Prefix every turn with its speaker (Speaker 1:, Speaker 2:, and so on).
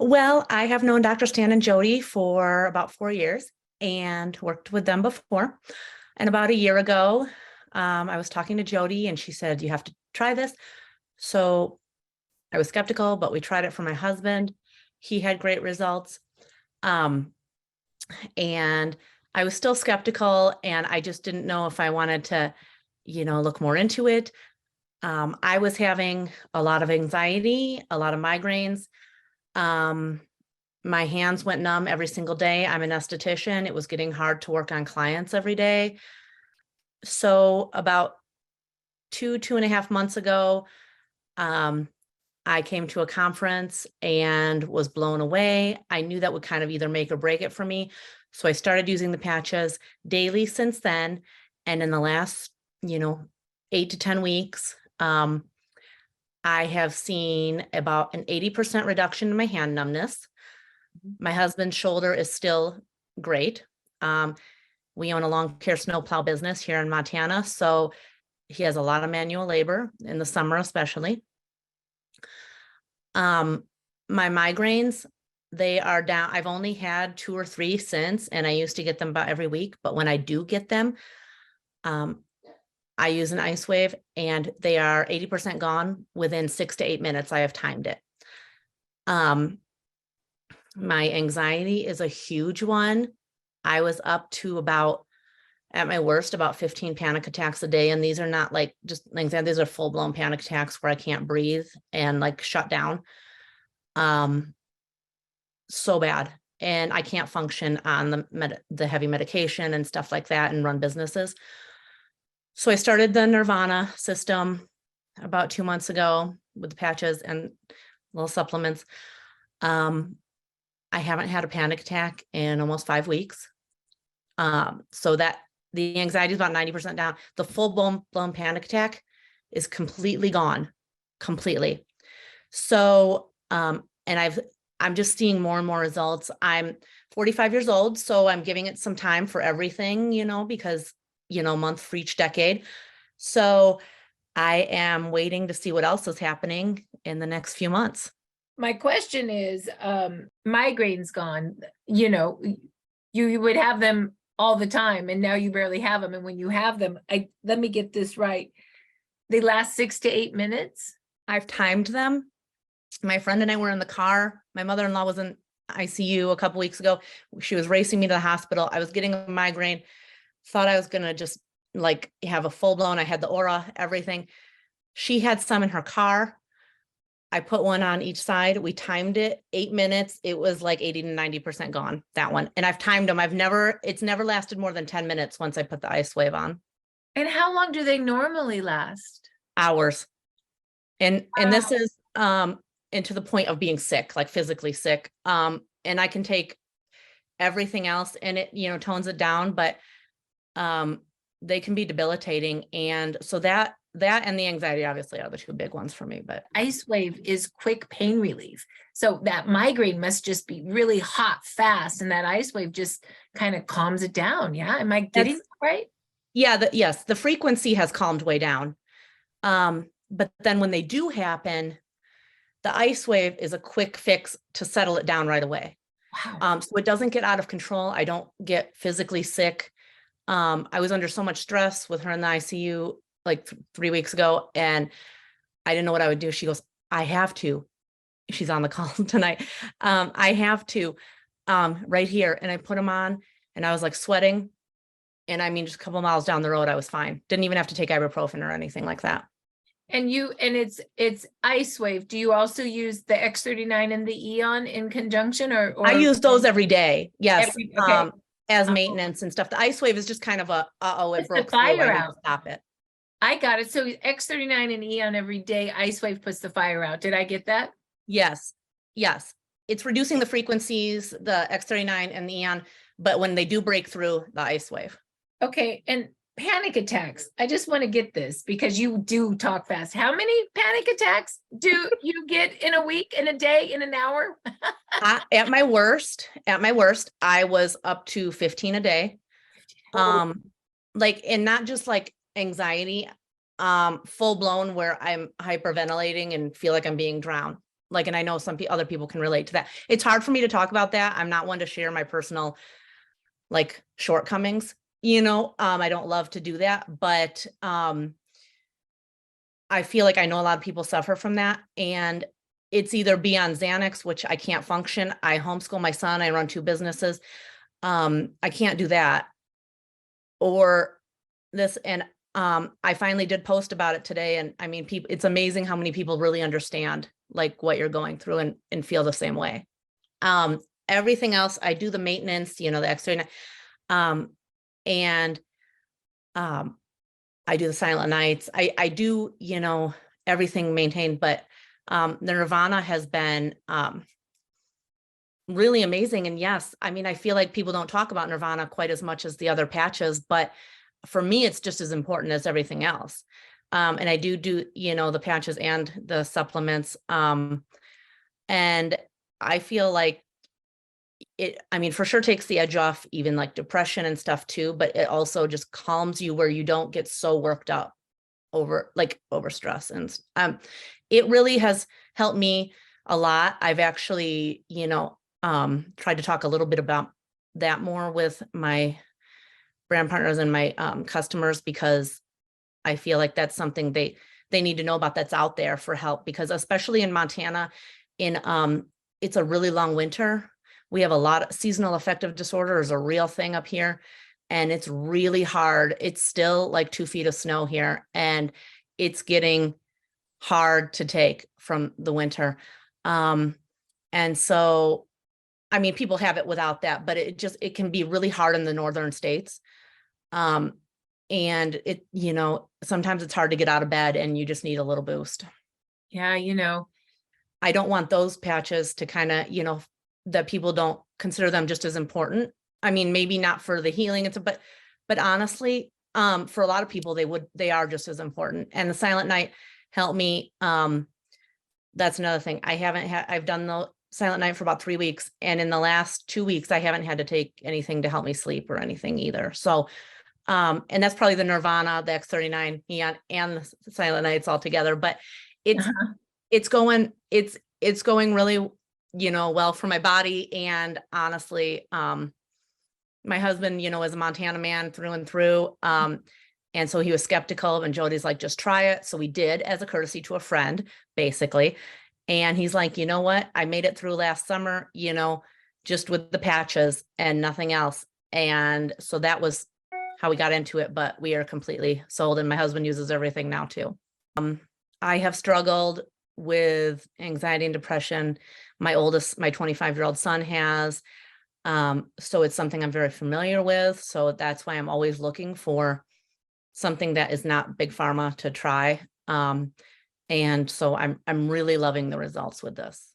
Speaker 1: Well, I have known Dr. Stan and Jody for about 4 years and worked with them before. And about a year ago, I was talking to Jody and she said, you have to try this. So I was skeptical, but we tried it for my husband. He had great results. Um, and I was still skeptical and I just didn't know if I wanted to, look more into it. I was having a lot of anxiety, a lot of migraines. Um, my hands went numb every single day. I'm an esthetician. It was getting hard to work on clients every day. So about 2.5 months ago, um, I came to a conference and was blown away. I knew that would kind of either make or break it for me. So I started using the patches daily since then. And in the last, 8 to 10 weeks, I have seen about an 80% reduction in my hand numbness. My husband's shoulder is still great. We own a lawn care snowplow business here in Montana, so he has a lot of manual labor in the summer, especially. My migraines, they are down. I've only had 2 or 3 since, and I used to get them about every week. But when I do get them, I use an ice wave and they are 80% gone within 6 to 8 minutes. I have timed it. My anxiety is a huge one. I was up to at my worst, about 15 panic attacks a day. And these are not like just anxiety. These are full blown panic attacks where I can't breathe and like shut down. So bad. And I can't function on the heavy medication and stuff like that and run businesses. So I started the Nirvana system about 2 months ago with the patches and little supplements. I haven't had a panic attack in almost 5 weeks. So that the anxiety is about 90% down. The full blown panic attack is completely gone, completely. So, I'm just seeing more and more results. I'm 45 years old, so I'm giving it some time for everything, because, month for each decade. So I am waiting to see what else is happening in the next few months.
Speaker 2: My question is, migraines gone, you would have them all the time and now you barely have them. And when you have them, let me get this right. They last 6 to 8 minutes.
Speaker 1: I've timed them. My friend and I were in the car. My mother-in-law was in ICU a couple weeks ago. She was racing me to the hospital. I was getting a migraine, thought I was going to just like have a full blown, I had the aura, everything. She had some in her car. I put one on each side. We timed it 8 minutes. It was like 80 to 90% gone, that one. And I've timed them. It's never lasted more than 10 minutes once I put the ice wave on.
Speaker 2: And how long do they normally last?
Speaker 1: Hours. And this is, and to the point of being sick, like physically sick. And I can take everything else and it, tones it down, but, they can be debilitating. And so that and the anxiety obviously are the 2 big ones for me. But
Speaker 2: ice wave is quick pain relief. So that migraine must just be really hot, fast. And that ice wave just kind of calms it down. Yeah. Am I getting that right?
Speaker 1: Yeah. Yes. The frequency has calmed way down. But then when they do happen, the ice wave is a quick fix to settle it down right away.
Speaker 2: Wow.
Speaker 1: So it doesn't get out of control. I don't get physically sick. I was under so much stress with her in the ICU like 3 weeks ago, and I didn't know what I would do. She goes, I have to. She's on the call tonight. I have to, right here. And I put them on and I was like sweating. And I mean, just a couple miles down the road, I was fine. Didn't even have to take ibuprofen or anything like that.
Speaker 2: And it's ice wave. Do you also use the X39 and the Eon in conjunction or
Speaker 1: I use those every day. Yes.
Speaker 2: Okay.
Speaker 1: As maintenance and stuff. The ice wave is just kind of it broke through.
Speaker 2: Fire
Speaker 1: I need
Speaker 2: out.
Speaker 1: to stop it.
Speaker 2: I got it. So X39 and Eon every day, ice wave puts the fire out. Did I get that?
Speaker 1: Yes. Yes. It's reducing the frequencies, the X39 and the Eon, but when they do break through, the ice wave.
Speaker 2: Okay. And panic attacks. I just want to get this because you do talk fast. How many panic attacks do you get in a week, in a day, in an hour?
Speaker 1: At my worst, I was up to 15 a day. Like, and not just like anxiety, full blown where I'm hyperventilating and feel like I'm being drowned. Like, and I know some other people can relate to that. It's hard for me to talk about that. I'm not one to share my personal like shortcomings, I don't love to do that, but I feel like I know a lot of people suffer from that, and it's either be on Xanax, which I can't function. I homeschool my son. I run 2 businesses. I can't do that, or this. And I finally did post about it today, and I mean, people, it's amazing how many people really understand like what you're going through and feel the same way. Everything else, I do the maintenance, the extra, and I do the silent nights. I do, everything maintained, but the Nirvana has been really amazing. And yes, I mean, I feel like people don't talk about Nirvana quite as much as the other patches, but for me, it's just as important as everything else. And I do, the patches and the supplements. And I feel like I mean, for sure takes the edge off even like depression and stuff too, but it also just calms you where you don't get so worked up over stress. And it really has helped me a lot. I've actually, tried to talk a little bit about that more with my brand partners and my customers, because I feel like that's something they need to know about, that's out there for help, because especially in Montana, it's a really long winter. We have a lot of seasonal affective disorder is a real thing up here, and it's really hard. It's still like 2 feet of snow here, and it's getting hard to take from the winter. And so, I mean, people have it without that, but it can be really hard in the northern states. And it, sometimes it's hard to get out of bed and you just need a little boost.
Speaker 2: Yeah,
Speaker 1: I don't want those patches to kind of, that people don't consider them just as important. I mean, maybe not for the healing, but honestly, for a lot of people, they are just as important. And the Silent Night helped me. That's another thing. I've done the Silent Night for about 3 weeks. And in the last 2 weeks, I haven't had to take anything to help me sleep or anything either. So, and that's probably the Nirvana, the X39 Neon, and the Silent Nights all together, but it's going really, well for my body. And honestly, my husband, is a Montana man through and through. And so he was skeptical, and Jody's like, just try it. So we did, as a courtesy to a friend, basically. And he's like, you know what? I made it through last summer, just with the patches and nothing else. And so that was how we got into it, but we are completely sold, and my husband uses everything now too. I have struggled with anxiety and depression. My 25-year-old son has. So it's something I'm very familiar with. So that's why I'm always looking for something that is not big pharma to try. And so I'm really loving the results with this.